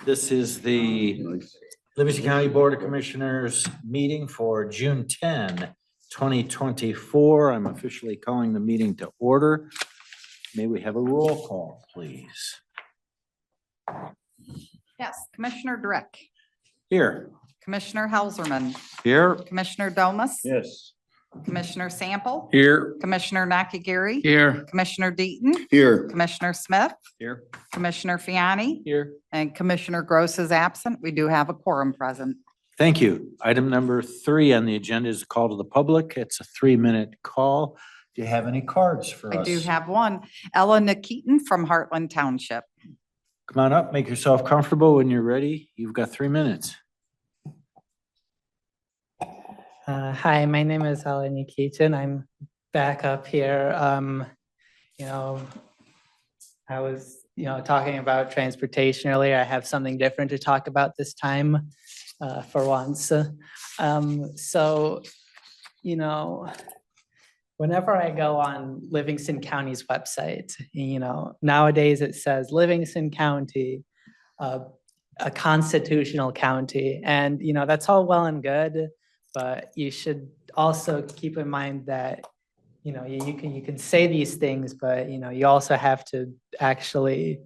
This is the Livingston County Board of Commissioners meeting for June 10, 2024. I'm officially calling the meeting to order. May we have a roll call, please? Yes, Commissioner Drick, Here. Commissioner Helserman, Here. Commissioner Domas. Yes. Commissioner Sample. Here. Commissioner Nakagiri. Here. Commissioner Deaton. Here. Commissioner Smith. Here. Commissioner Fiani. Here. And Commissioner Gross is absent. We do have a quorum present. Thank you. Item number 3 on the agenda is a call to the public. It's a 3-minute call. Do you have any cards for us? I do have one. Ella Nikitin from Heartland Township. Come on up, make yourself comfortable. When you're ready, you've got 3 minutes. Hi, my name is Eleni Keaton. I'm back up here. I was, talking about transportation earlier. I have something different to talk about this time for once. Whenever I go on Livingston County's website, nowadays it says Livingston County, a constitutional county, and that's all well and good, but you should also keep in mind that you can say these things, but you also have to actually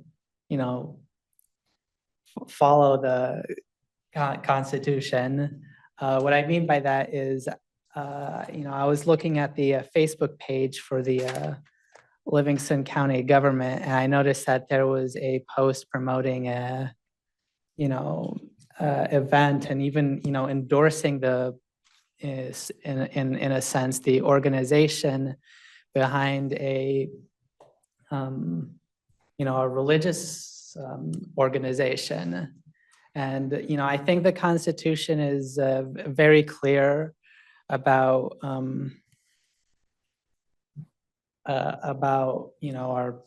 follow the Constitution. What I mean by that is I was looking at the Facebook page for the Livingston County government, and I noticed that there was a post promoting a event, and even endorsing the is in a sense the organization behind a religious organization. And I think the Constitution is very clear about our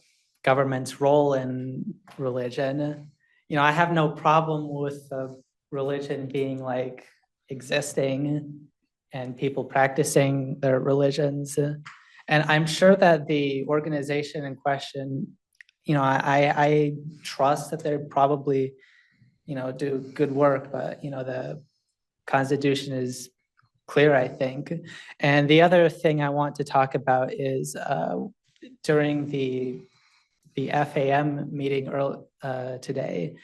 government's role in religion. I have no problem with religion being existing and people practicing their religions. And I'm sure that the organization in question, I trust that they're probably, do good work, but, the Constitution is clear, I think. And the other thing I want to talk about is during the FAM meeting today,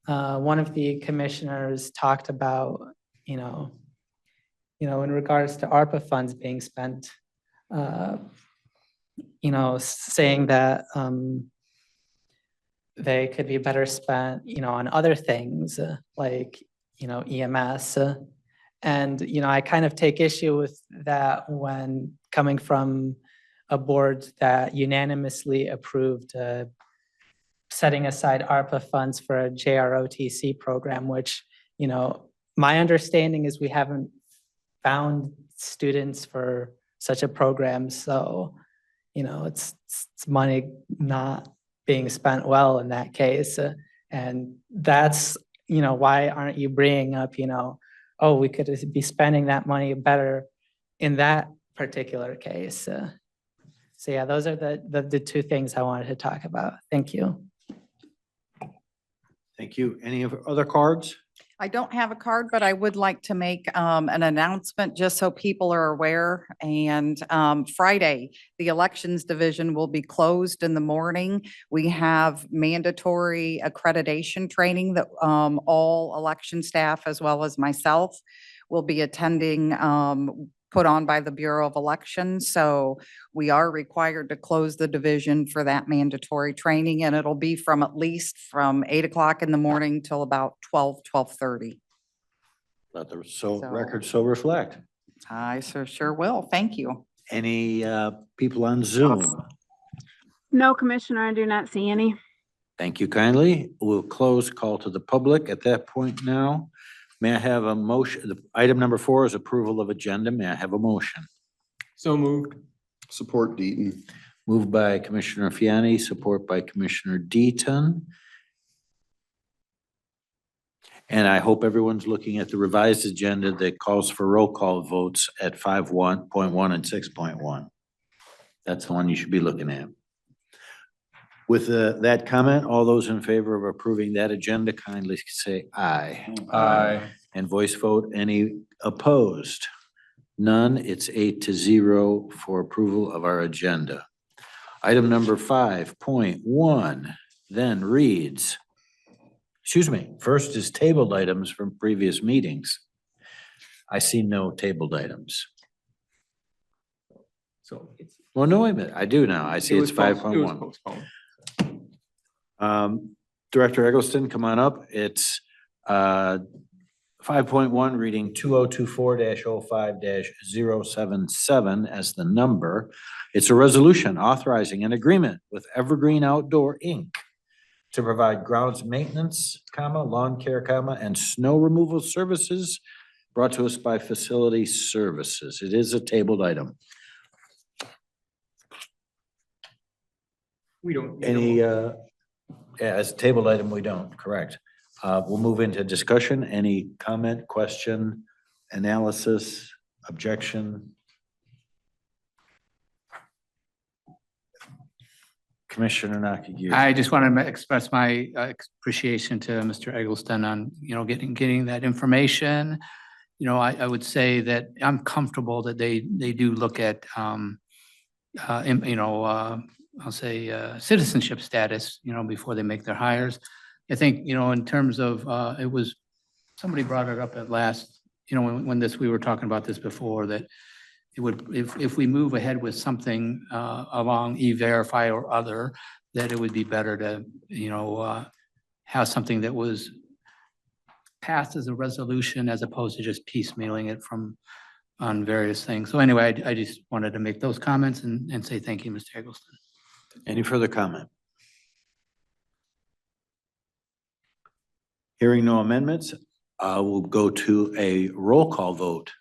one of the commissioners talked about, in regards to ARPA funds being spent, saying that they could be better spent, on other things like, EMS. And, I kind of take issue with that when coming from a board that unanimously approved setting aside ARPA funds for a JROTC program, which, my understanding is we haven't found students for such a program. So, it's money not being spent well in that case. And that's, why aren't you bringing up, oh, we could be spending that money better in that particular case. So yeah, those are the 2 things I wanted to talk about. Thank you. Thank you. Any other cards? I don't have a card, but I would like to make an announcement just so people are aware. And Friday, the elections division will be closed in the morning. We have mandatory accreditation training that all election staff, as well as myself, will be attending, put on by the Bureau of Elections. So we are required to close the division for that mandatory training, and it'll be from at least from 8 o'clock in the morning till about 12:30. Let the record so reflect. I sure will. Thank you. Any people on Zoom? No, Commissioner, I do not see any. Thank you kindly. We'll close call to the public at that point now. May I have a motion? Item number 4 is approval of agenda. May I have a motion? So moved. Support Deaton. Moved by Commissioner Fiani, support by Commissioner Deaton. And I hope everyone's looking at the revised agenda that calls for roll call votes at 5.1 and 6.1. That's the one you should be looking at. With that comment, all those in favor of approving that agenda kindly say aye. Aye. And voice vote, any opposed? None. It's 8-0 for approval of our agenda. Item number 5.1 then reads, first is tabled items from previous meetings. I see no tabled items. So it's. Well, no, wait a minute. I do now. I see it's 5.1. Postponed. Director Eggleston, come on up. It's 5.1, reading 2024-05-077 as the number. It's a resolution authorizing an agreement with Evergreen Outdoor, Inc. to provide grounds maintenance, lawn care, and snow removal services brought to us by Facility Services. It is a tabled item. We don't. Any, as a tabled item, we don't, correct. We'll move into discussion. Any comment, question, analysis, objection? Commissioner Nakagiri. I just want to express my appreciation to Mr. Eggleston on, getting that information. I would say that I'm comfortable that they do look at, I'll say citizenship status, before they make their hires. I think, in terms of, somebody brought it up at last, when we were talking about this before, that it would, if we move ahead with something along E-Verify or other, that it would be better to, have something that was passed as a resolution as opposed to just piecemealing it on various things. So anyway, I just wanted to make those comments and say thank you, Mr. Eggleston. Any further comment? Hearing no amendments, we'll go to a roll call vote.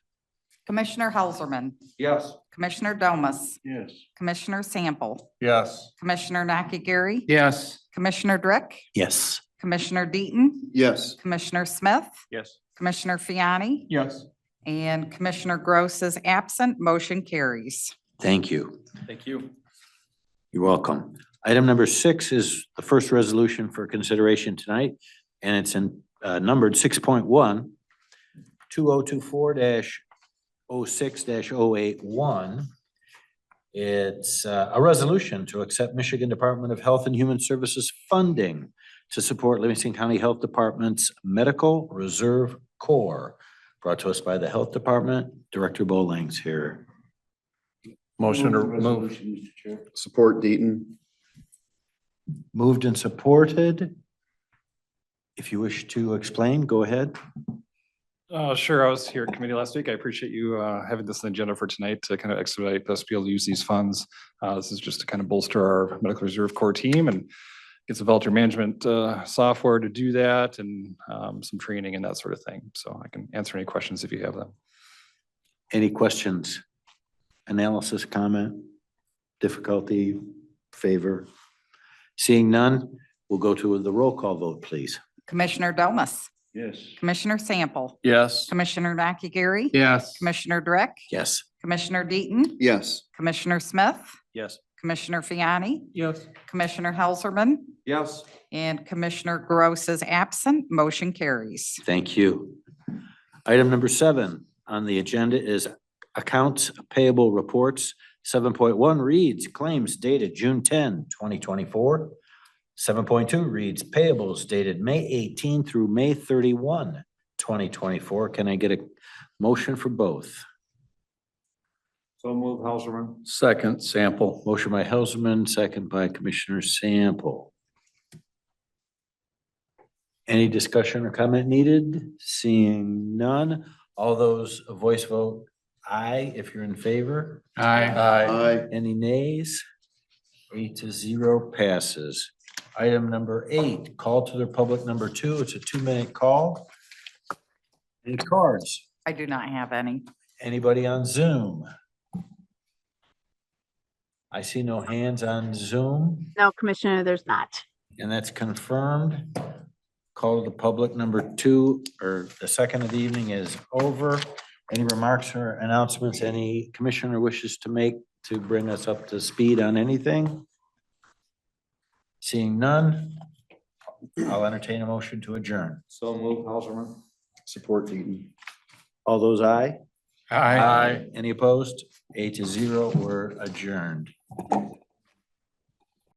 Commissioner Helserman, Yes. Commissioner Domas, Yes. Commissioner Sample, Yes. Commissioner Nakagiri, Yes. Commissioner Drick, Yes. Commissioner Deaton, Yes. Commissioner Smith, Yes. Commissioner Fiani, Yes. and Commissioner Gross is absent. Motion carries. Thank you. Thank you. You're welcome. Item number 6 is the first resolution for consideration tonight, and it's in numbered 6.1, 2024-06-081. It's a resolution to accept Michigan Department of Health and Human Services funding to support Livingston County Health Department's Medical Reserve Corps, brought to us by the Health Department. Director Bowling's here. Motion to move. Support Deaton. Moved and supported. If you wish to explain, go ahead. Sure. I was here at committee last week. I appreciate you having this on the agenda for tonight to kind of expedite us to be able to use these funds. This is just to kind of bolster our medical reserve corps team and get some volunteer management software to do that and some training and that sort of thing. So I can answer any questions if you have them. Any questions? Analysis, comment, difficulty, favor? Seeing none, we'll go to the roll call vote, please. Commissioner Domas, Yes. Commissioner Sample, Yes. Commissioner Nakagiri, Yes. Commissioner Drick, Yes. Commissioner Deaton, Yes. Commissioner Smith, Yes. Commissioner Fiani, Yes. Commissioner Helserman, Yes. and Commissioner Gross is absent. Motion carries. Thank you. Item number 7 on the agenda is accounts payable reports. 7.1 reads claims dated June 10, 2024. 7.2 reads payables dated May 18 through May 31, 2024. Can I get a motion for both? So move, Helserman. Second, Sample. Motion by Helserman, second by Commissioner Sample. Any discussion or comment needed? Seeing none, all those voice vote aye if you're in favor. Aye. Aye. Any nays? 8-0 passes. Item number 8, call to the public number 2. It's a 2-minute call. Any cards? I do not have any. Anybody on Zoom? I see no hands on Zoom, No, Commissioner, there's not. and that's confirmed. Call to the public number 2, or the second of the evening is over. Any remarks or announcements any commissioner wishes to make to bring us up to speed on anything? Seeing none, I'll entertain a motion to adjourn. So move, Helserman. Support Deaton. All those aye? Aye. Any opposed? 8-0, we're adjourned.